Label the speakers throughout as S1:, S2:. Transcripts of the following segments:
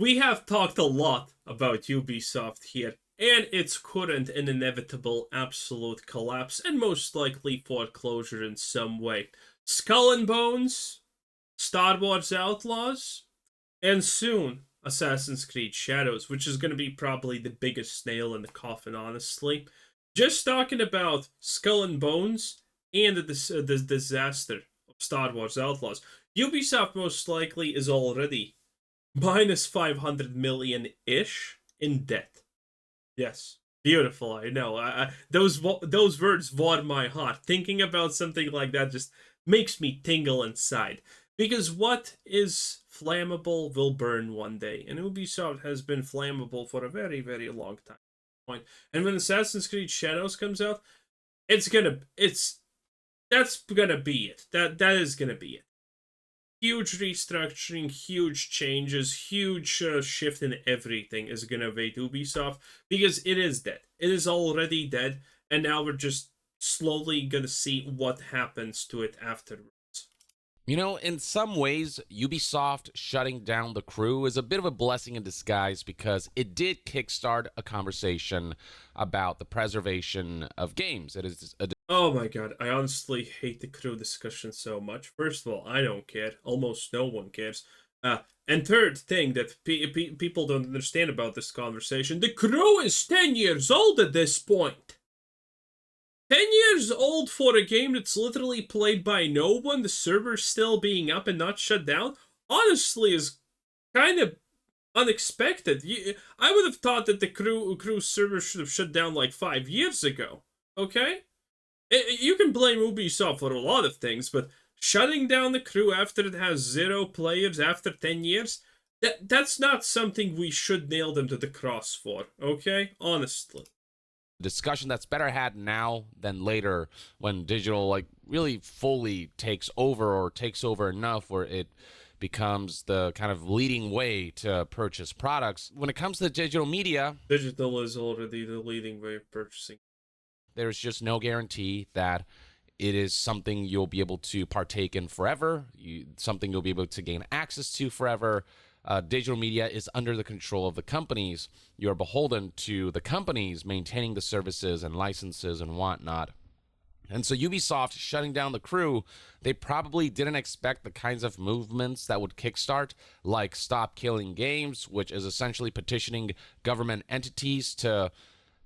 S1: we have talked a lot about Ubisoft here, and its current and inevitable absolute collapse, and most likely foreclosure in some way. Skull and Bones, Star Wars Outlaws, and soon Assassin's Creed Shadows, which is going to be probably the biggest nail in the coffin, honestly. Just talking about Skull and Bones and the disaster of Star Wars Outlaws, Ubisoft most likely is already minus 500 million ish in debt. Yes. Beautiful, I know. Those words warm my heart. Thinking about something like that just makes me tingle inside. Because what is flammable will burn one day, and Ubisoft has been flammable for a very, very long time. And when Assassin's Creed Shadows comes out, that's gonna be it. That is gonna be it. Huge restructuring, huge changes, huge shift in everything is going to await Ubisoft because it is dead. It is already dead, and now we're just slowly going to see what happens to it afterwards.
S2: You know, in some ways, Ubisoft shutting down The Crew is a bit of a blessing in disguise because it did kickstart a conversation about the preservation of games. It is a
S1: Oh my god, I honestly hate the Crew discussion so much. First of all, I don't care. Almost no one cares. And third thing that people don't understand about this conversation, the Crew is 10 years old at this point. 10 years old for a game that's literally played by no one, the server still being up and not shut down, honestly is kind of unexpected. I would have thought that the crew server should have shut down like 5 years ago. Okay? You can blame Ubisoft for a lot of things, but shutting down the Crew after it has 0 players after 10 years, that's not something we should nail them to the cross for, okay? Honestly.
S2: discussion that's better had now than later when digital like really fully takes over enough where it becomes the kind of leading way to purchase products. When it comes to digital media,
S1: digital is already the leading way of purchasing.
S2: There's just no guarantee that it is something you'll be able to partake in forever, something you'll be able to gain access to forever. Digital media is under the control of the companies. You're beholden to the companies maintaining the services and licenses and whatnot. And so Ubisoft shutting down the Crew, they probably didn't expect the kinds of movements that would kickstart, like Stop Killing Games, which is essentially petitioning government entities to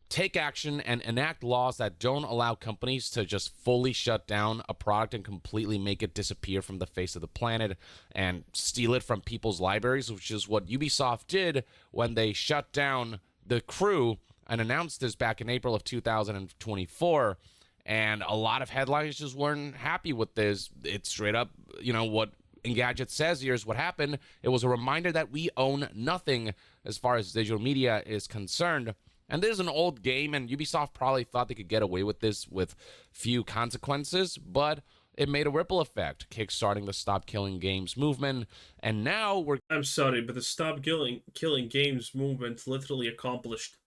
S2: take action and enact laws that don't allow companies to just fully shut down a product and completely make it disappear from the face of the planet and steal it from people's libraries, which is what Ubisoft did when they shut down the Crew and announced this back in April of 2024. And a lot of headlines just weren't happy with this. It's straight up, what Engadget says here is what happened. It was a reminder that we own nothing as far as digital media is concerned. And this is an old game, and Ubisoft probably thought they could get away with this with few consequences, but it made a ripple effect, kickstarting the Stop Killing Games movement, and now we're...
S1: I'm sorry, but the Stop Killing Games movement literally accomplished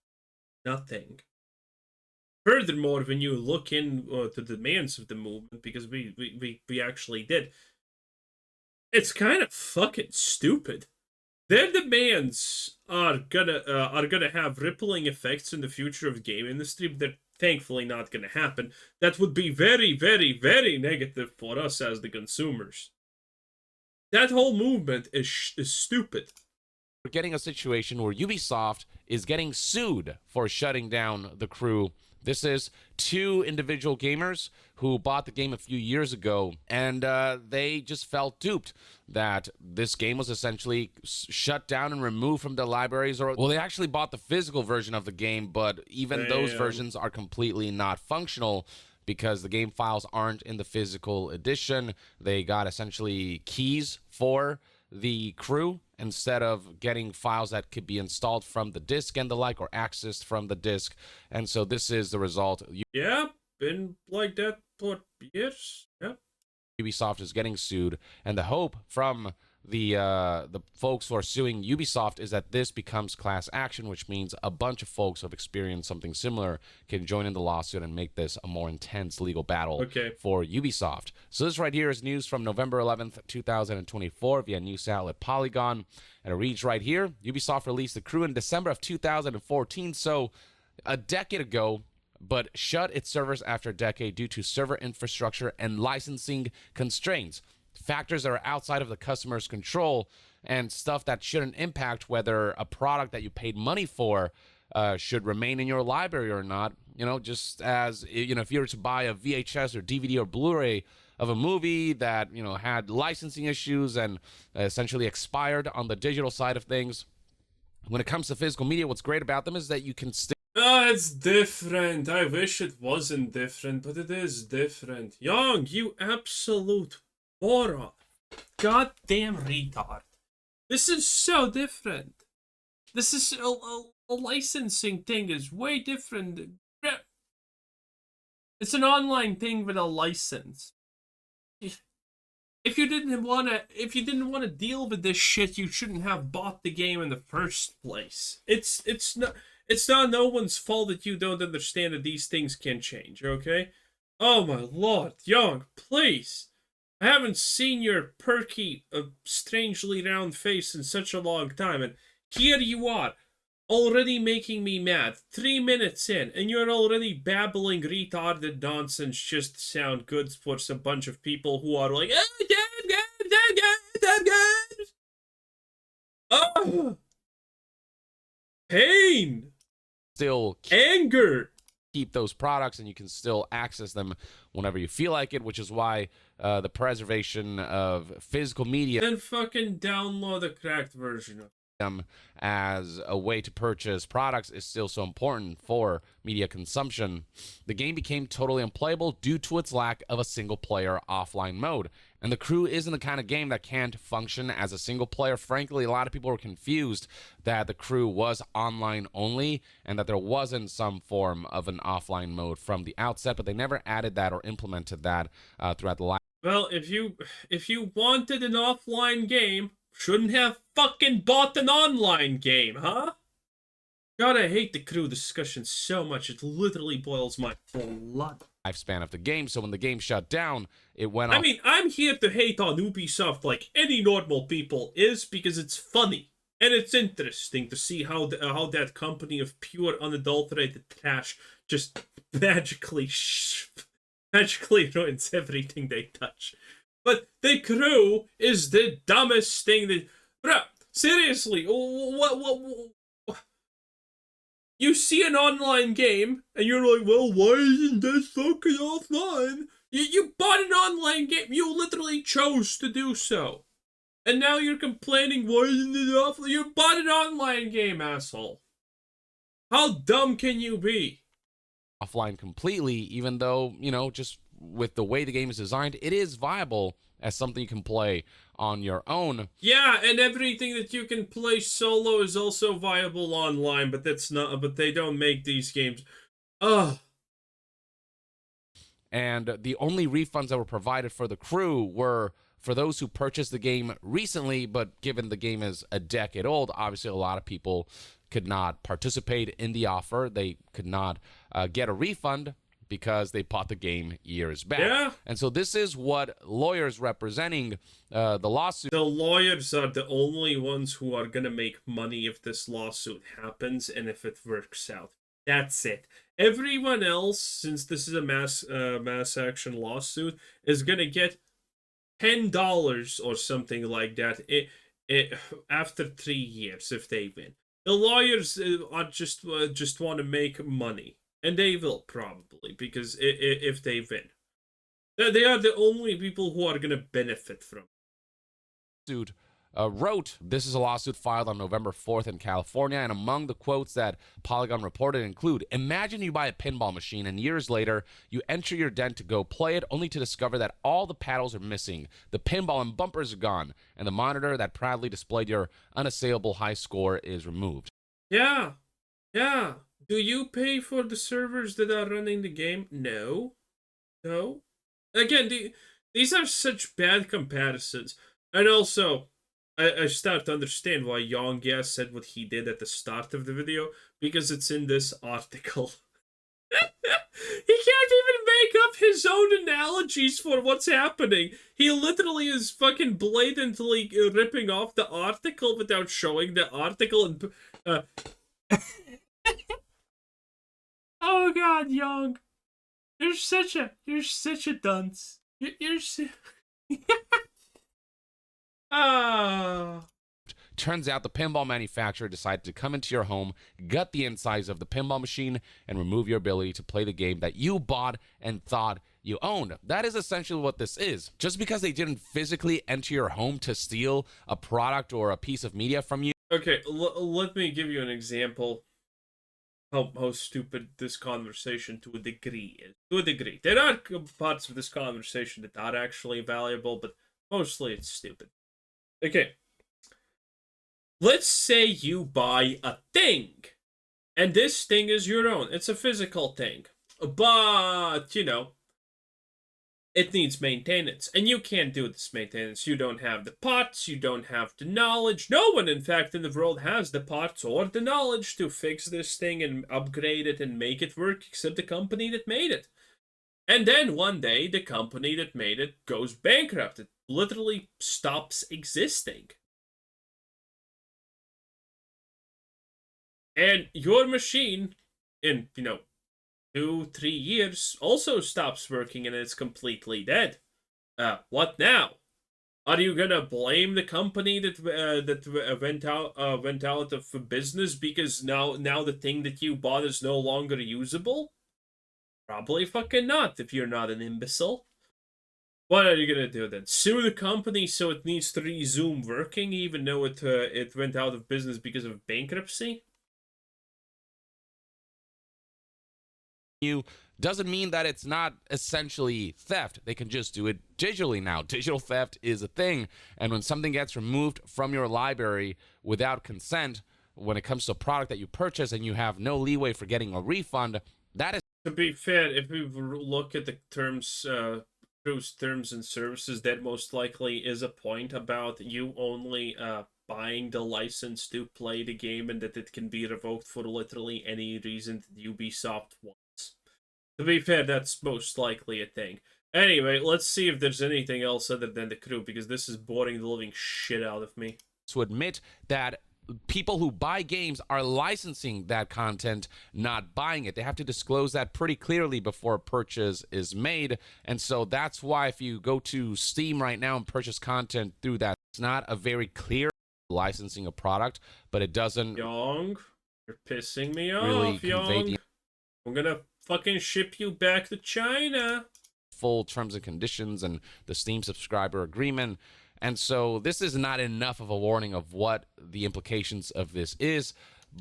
S1: nothing. Furthermore, when you look into the demands of the movement, because we actually did, it's kind of fucking stupid. Their demands are gonna have rippling effects in the future of the game industry, but they're thankfully not gonna happen. That would be very, very, very negative for us as the consumers. That whole movement is stupid.
S2: We're getting a situation where Ubisoft is getting sued for shutting down the Crew. This is 2 individual gamers who bought the game a few years ago, and they just felt duped that this game was essentially shut down and removed from the libraries. Well, they actually bought the physical version of the game, but even those versions are completely not functional because the game files aren't in the physical edition. They got essentially keys for the Crew instead of getting files that could be installed from the disk and the like, or accessed from the disk. And so this is the result.
S1: Yeah, been like that for years. Yeah.
S2: Ubisoft is getting sued, and the hope from the folks who are suing Ubisoft is that this becomes class action, which means a bunch of folks who have experienced something similar can join in the lawsuit and make this a more intense legal battle for Ubisoft. So this right here is news from November 11th, 2024 via news outlet Polygon. And it reads right here, Ubisoft released The Crew in December of 2014, so a decade ago, but shut its servers after a decade due to server infrastructure and licensing constraints. Factors that are outside of the customer's control and stuff that shouldn't impact whether a product that you paid money for should remain in your library or not. You know, just as, you know, if you were to buy a VHS or DVD or Blu-ray of a movie that, you know, had licensing issues and essentially expired on the digital side of things. When it comes to physical media, what's great about them is that you can still...
S1: It's different. I wish it wasn't different, but it is different. Yong, you absolute moron. Goddamn retard. This is so different. This is a licensing thing is way different. It's an online thing with a license. If you didn't want to deal with this shit, you shouldn't have bought the game in the first place. It's not no one's fault that you don't understand that these things can change, okay? Oh my lord, Yong, please. I haven't seen your perky, strangely round face in such a long time, and here you are, already making me mad. 3 minutes in, and you're already babbling retarded nonsense just to sound good for some bunch of people who are like, oh, damn good. Oh! Pain!
S2: Still
S1: anger!
S2: Keep those products, and you can still access them whenever you feel like it, which is why the preservation of physical media...
S1: Then fucking download a cracked version of
S2: them as a way to purchase products is still so important for media consumption. The game became totally unplayable due to its lack of a single-player offline mode. And The Crew isn't the kind of game that can't function as a single player. Frankly, a lot of people were confused that The Crew was online only and that there wasn't some form of an offline mode from the outset, but they never added that or implemented that throughout the last...
S1: Well, if you wanted an offline game, shouldn't have fucking bought an online game, huh? God, I hate The Crew discussion so much. It literally boils my blood.
S2: Lifespan of the game, so when the game shut down, it went off.
S1: I mean, I'm here to hate on Ubisoft like any normal people is because it's funny. And it's interesting to see how that company of pure unadulterated trash just magically ruins everything they touch. But The Crew is the dumbest thing that... Bruh, seriously, what... You see an online game, and you're like, well, why isn't this fucking offline? You bought an online game. You literally chose to do so. And now you're complaining, why isn't it offline? You bought an online game, asshole. How dumb can you be?
S2: Offline completely, even though, you know, just with the way the game is designed, it is viable as something you can play on your own.
S1: Yeah, and everything that you can play solo is also viable online, but that's not. But they don't make these games. Ugh.
S2: And the only refunds that were provided for The Crew were for those who purchased the game recently, but given the game is a decade old, obviously a lot of people could not participate in the offer. They could not get a refund because they bought the game years back.
S1: Yeah.
S2: And so this is what lawyers representing the lawsuit...
S1: The lawyers are the only ones who are going to make money if this lawsuit happens and if it works out. That's it. Everyone else, since this is a mass action lawsuit, is going to get $10 or something like that after 3 years if they win. The lawyers are just want to make money. And they will probably, because if they win. They are the only people who are going to benefit from
S2: it. Wrote, this is a lawsuit filed on November 4th in California, and among the quotes that Polygon reported include, imagine you buy a pinball machine and years later you enter your den to go play it only to discover that all the paddles are missing, the pinball and bumpers are gone, and the monitor that proudly displayed your unassailable high score is removed.
S1: Yeah. Do you pay for the servers that are running the game? No. Again, these are such bad comparisons. And also, I start to understand why Yong Yea said what he did at the start of the video, because it's in this article. He can't even make up his own analogies for what's happening. He literally is fucking blatantly ripping off the article without showing the article. And oh god, Young, you're such a dunce. You're ah.
S2: Turns out the pinball manufacturer decided to come into your home, gut the insides of the pinball machine, and remove your ability to play the game that you bought and thought you owned. That is essentially what this is. Just because they didn't physically enter your home to steal a product or a piece of media from you.
S1: Okay, let me give you an example how stupid this conversation to a degree is. To a degree. There are parts of this conversation that are actually valuable, but mostly it's stupid. Okay. Let's say you buy a thing, and this thing is your own. It's a physical thing, but, you know, it needs maintenance, and you can't do this maintenance. You don't have the parts, you don't have the knowledge. No one, in fact, in the world has the parts or the knowledge to fix this thing and upgrade it and make it work, except the company that made it. And then one day, the company that made it goes bankrupt. It literally stops existing. And your machine, in, 2-3 years, also stops working and it's completely dead. What now? Are you gonna blame the company that went out of business because now the thing that you bought is no longer usable? Probably fucking not, if you're not an imbecile. What are you gonna do then? Sue the company so it needs to resume working, even though it went out of business because of bankruptcy?
S2: You doesn't mean that it's not essentially theft. They can just do it digitally now. Digital theft is a thing, and when something gets removed from your library without consent, when it comes to a product that you purchase and you have no leeway for getting a refund, that is...
S1: To be fair, if we look at the terms and services, that most likely is a point about you only buying the license to play the game and that it can be revoked for literally any reason that Ubisoft wants. To be fair, that's most likely a thing. Anyway, let's see if there's anything else other than the crew, because this is boring the living shit out of me.
S2: To admit that people who buy games are licensing that content, not buying it. They have to disclose that pretty clearly before a purchase is made. And so that's why if you go to Steam right now and purchase content through that, it's not a very clear licensing a product, but it doesn't...
S1: Yong, you're pissing me
S2: really
S1: off, Yong. I'm gonna fucking ship you back to China.
S2: Full terms and conditions and the Steam subscriber agreement. And so this is not enough of a warning of what the implications of this is,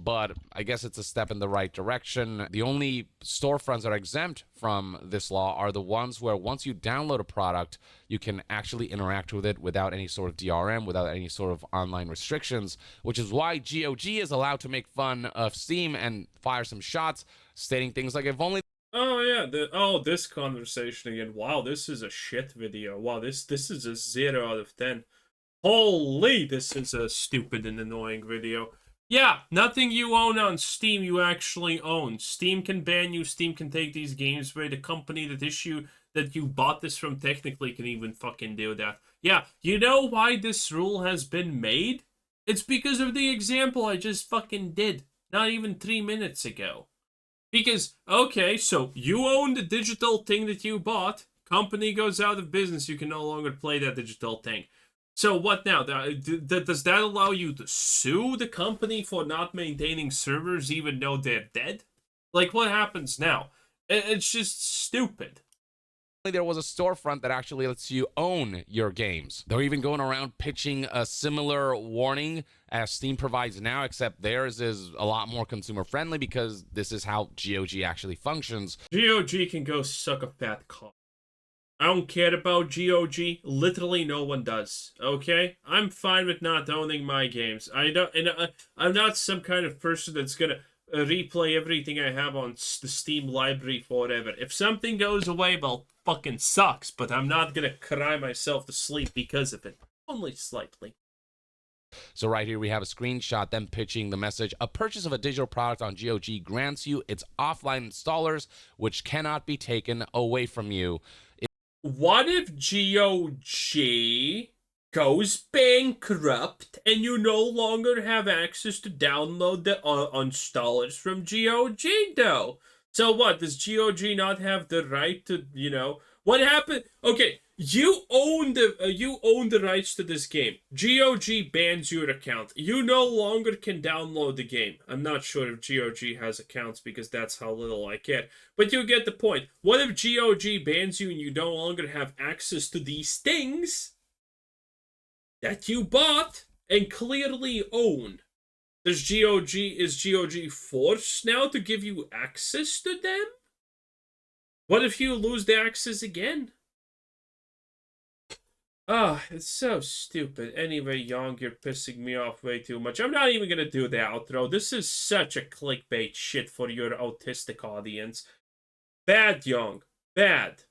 S2: but I guess it's a step in the right direction. The only storefronts that are exempt from this law are the ones where once you download a product, you can actually interact with it without any sort of DRM, without any sort of online restrictions, which is why GOG is allowed to make fun of Steam and fire some shots, stating things like, if only...
S1: Oh yeah, this conversation again. Wow, this is a shit video. Wow, this is a 0 out of 10. Holy, this is a stupid and annoying video. Yeah, nothing you own on Steam you actually own. Steam can ban you, Steam can take these games away. The company that you bought this from technically can even fucking do that. Yeah, you know why this rule has been made? It's because of the example I just fucking did. Not even 3 minutes ago. Because, okay, so you own the digital thing that you bought. Company goes out of business. You can no longer play that digital thing. So what now? Does that allow you to sue the company for not maintaining servers even though they're dead? Like, what happens now? It's just stupid.
S2: There was a storefront that actually lets you own your games. They're even going around pitching a similar warning as Steam provides now, except theirs is a lot more consumer friendly because this is how GOG actually functions.
S1: GOG can go suck a fat cock. I don't care about GOG. Literally no one does. Okay? I'm fine with not owning my games. I'm not some kind of person that's gonna replay everything I have on the Steam library forever. If something goes away, well, fucking sucks, but I'm not gonna cry myself to sleep because of it. Only slightly.
S2: So right here we have a screenshot them pitching the message: a purchase of a digital product on GOG grants you its offline installers, which cannot be taken away from you.
S1: What if GOG goes bankrupt and you no longer have access to download the installers from GOG though? So what, does GOG not have the right to, what happened? Okay, you own the rights to this game. GOG bans your account. You no longer can download the game. I'm not sure if GOG has accounts because that's how little I care. But you get the point. What if GOG bans you and you no longer have access to these things that you bought and clearly own? Is GOG forced now to give you access to them? What if you lose the access again? Ah, it's so stupid. Anyway, Yong, you're pissing me off way too much. I'm not even gonna do the outro. This is such a clickbait shit for your autistic audience. Bad, Yong. Bad.